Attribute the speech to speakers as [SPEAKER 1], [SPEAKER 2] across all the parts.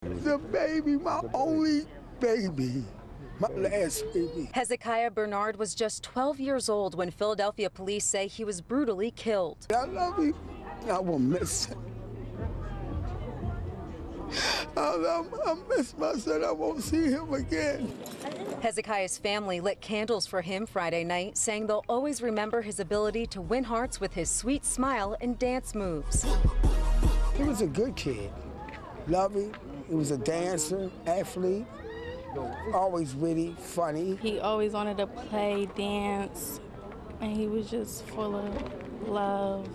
[SPEAKER 1] The baby, my only baby. My last baby.
[SPEAKER 2] Hezekiah Bernard was just 12 years old when Philadelphia police say he was brutally killed.
[SPEAKER 1] I love you. I will miss him. I miss my son. I won't see him again.
[SPEAKER 2] Hezekiah's family lit candles for him Friday night, saying they'll always remember his ability to win hearts with his sweet smile and dance moves.
[SPEAKER 1] He was a good kid. Loving. He was a dancer, athlete, always witty, funny.
[SPEAKER 3] He always wanted to play, dance, and he was just full of love.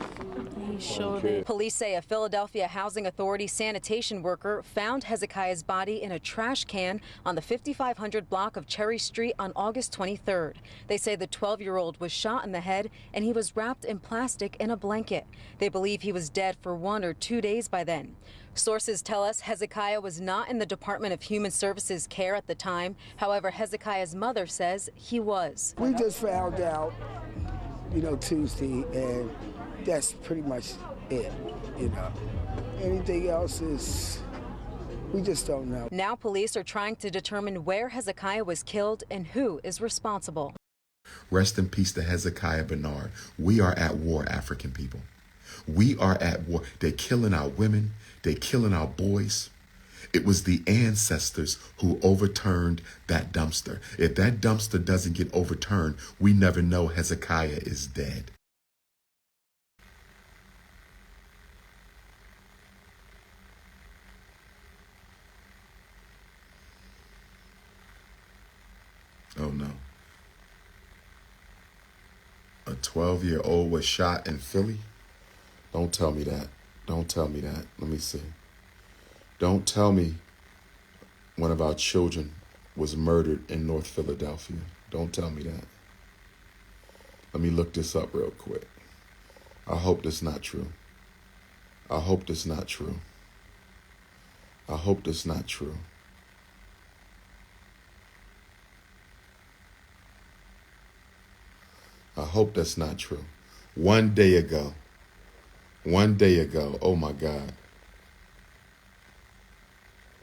[SPEAKER 3] He showed it.
[SPEAKER 2] Police say a Philadelphia Housing Authority sanitation worker found Hezekiah's body in a trash can on the 5500 block of Cherry Street on August 23rd. They say the 12-year-old was shot in the head and he was wrapped in plastic in a blanket. They believe he was dead for 1 or 2 days by then. Sources tell us Hezekiah was not in the Department of Human Services care at the time. However, Hezekiah's mother says he was.
[SPEAKER 1] We just found out, Tuesday, and that's pretty much it, Anything else is, we just don't know.
[SPEAKER 2] Now police are trying to determine where Hezekiah was killed and who is responsible.
[SPEAKER 4] Rest in peace to Hezekiah Bernard. We are at war, African people. We are at war. They're killing our women. They're killing our boys. It was the ancestors who overturned that dumpster. If that dumpster doesn't get overturned, we never know Hezekiah is dead. Oh no. A 12-year-old was shot in Philly? Don't tell me that. Don't tell me that. Let me see. Don't tell me one of our children was murdered in North Philadelphia. Don't tell me that. Let me look this up real quick. I hope that's not true. I hope that's not true. I hope that's not true. I hope that's not true. 1 day ago. 1 day ago. Oh my God.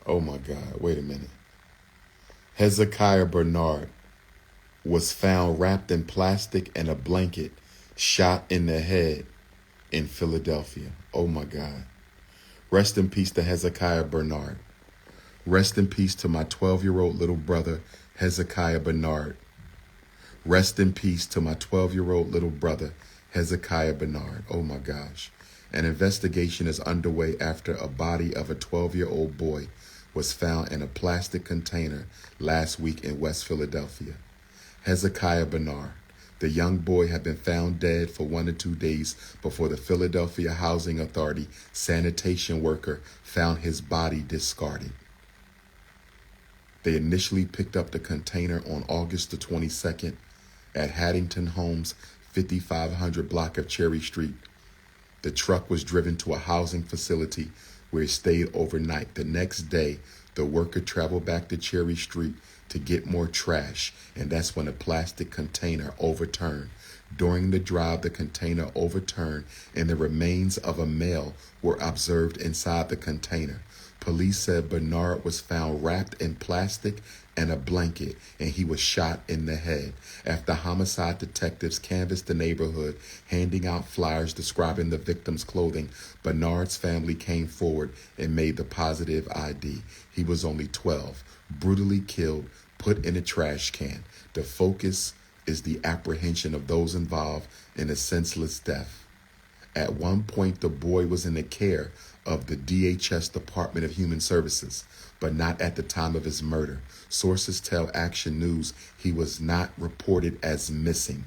[SPEAKER 4] Oh my God. Wait a minute. Hezekiah Bernard was found wrapped in plastic and a blanket, shot in the head in Philadelphia. Oh my God. Rest in peace to Hezekiah Bernard. Rest in peace to my 12-year-old little brother, Hezekiah Bernard. Rest in peace to my 12-year-old little brother, Hezekiah Bernard. Oh my gosh. An investigation is underway after a body of a 12-year-old boy was found in a plastic container last week in West Philadelphia. Hezekiah Bernard, the young boy, had been found dead for 1 to 2 days before the Philadelphia Housing Authority sanitation worker found his body discarded. They initially picked up the container on August the 22nd at Haddington Homes, 5500 block of Cherry Street. The truck was driven to a housing facility where it stayed overnight. The next day, the worker traveled back to Cherry Street to get more trash, and that's when a plastic container overturned. During the drive, the container overturned, and the remains of a male were observed inside the container. Police said Bernard was found wrapped in plastic and a blanket, and he was shot in the head. After homicide detectives canvassed the neighborhood, handing out flyers describing the victim's clothing, Bernard's family came forward and made the positive ID. He was only 12, brutally killed, put in a trash can. The focus is the apprehension of those involved in a senseless death. At one point, the boy was in the care of the DHS Department of Human Services, but not at the time of his murder. Sources tell Action News he was not reported as missing.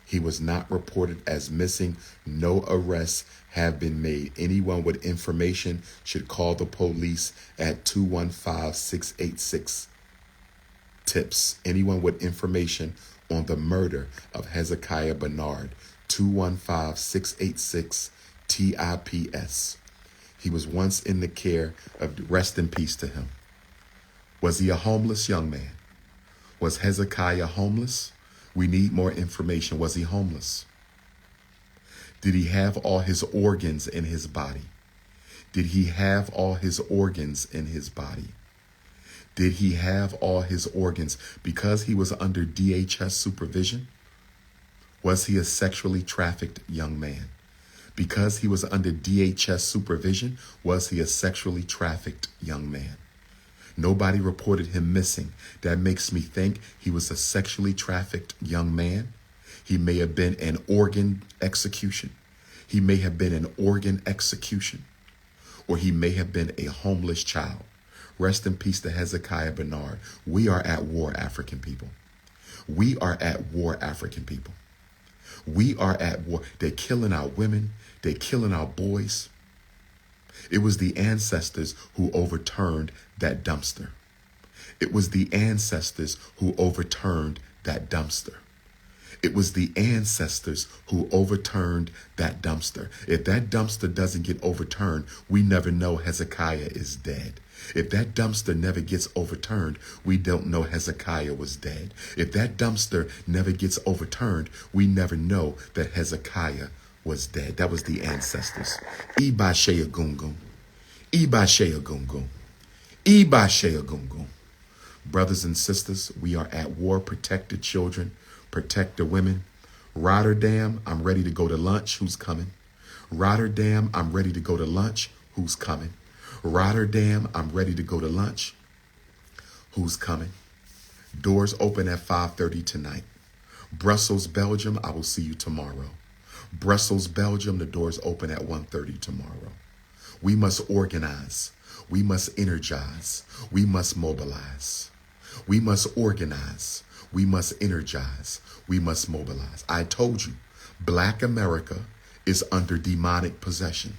[SPEAKER 4] He was not reported as missing. No arrests have been made. Anyone with information should call the police at 215-686. Tips. Anyone with information on the murder of Hezekiah Bernard, 215-686-TIPS. He was once in the care of, rest in peace to him. Was he a homeless young man? Was Hezekiah homeless? We need more information. Was he homeless? Did he have all his organs in his body? Did he have all his organs in his body? Did he have all his organs because he was under DHS supervision? Was he a sexually trafficked young man? Because he was under DHS supervision, was he a sexually trafficked young man? Nobody reported him missing. That makes me think he was a sexually trafficked young man. He may have been an organ execution. He may have been an organ execution. Or he may have been a homeless child. Rest in peace to Hezekiah Bernard. We are at war, African people. We are at war, African people. We are at war. They're killing our women. They're killing our boys. It was the ancestors who overturned that dumpster. It was the ancestors who overturned that dumpster. It was the ancestors who overturned that dumpster. If that dumpster doesn't get overturned, we never know Hezekiah is dead. If that dumpster never gets overturned, we don't know Hezekiah was dead. If that dumpster never gets overturned, we never know that Hezekiah was dead. That was the ancestors. Ibashea Gungun. Ibashea Gungun. Ibashea Gungun. Brothers and sisters, we are at war. Protect the children. Protect the women. Rotterdam, I'm ready to go to lunch. Who's coming? Rotterdam, I'm ready to go to lunch. Who's coming? Rotterdam, I'm ready to go to lunch. Who's coming? Doors open at 5:30 tonight. Brussels, Belgium, I will see you tomorrow. Brussels, Belgium, the doors open at 1:30 tomorrow. We must organize. We must energize. We must mobilize. We must organize. We must energize. We must mobilize. I told you, Black America is under demonic possession.